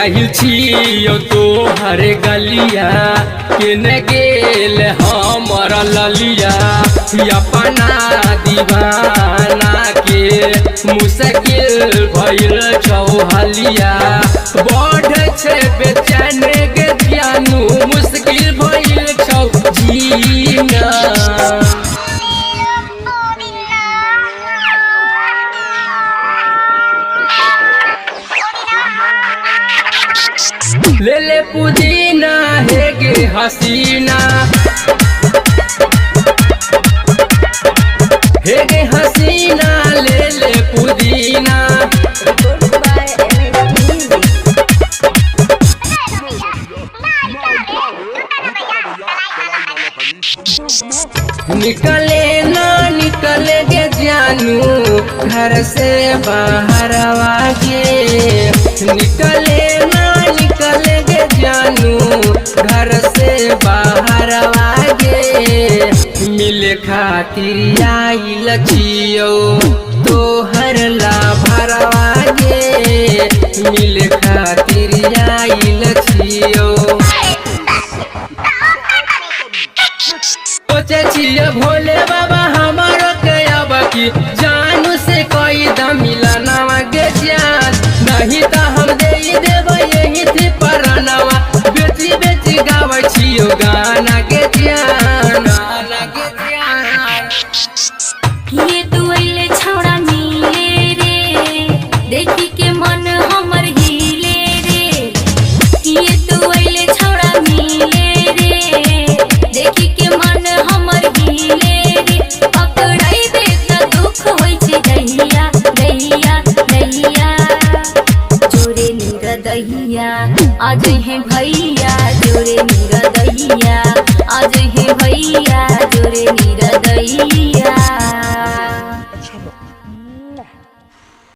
आइल छियो तोहर गलिया केने गेल हमर ललिया अपना दीवाना के मुश्किल भइल चौहलिया बढ़ छे बेचैन के जानू मुश्किल भइल छौ जीना। ले ले पुदीना है गे हसीना हे गे हसीना ले ले पुदीना। निकले ना निकले गे जानू घर से बाहर आगे निकले ना निकले गे जानू घर से बाहर आगे मिले खातिर आइल छियो तोहर लाभर आगे मिले खातिर आइल छियो। सोचे छिए भोले बाबा हमारो के अब की जानू से कोई दम मिलना गे जान नहीं तो हम दे देव यही थी परनवा बेची बेची गावे छियो गाना गे जान गाना गे जान। ये दुआइले छौड़ा मिले रे देखी के मन हमर हिले रे ये दुआइले छौड़ा मिले रे देखी के मन हमर हिले रे पकड़ाई दे त दुख होई छे दहिया दहिया दहिया जोरे नीर दहिया आज है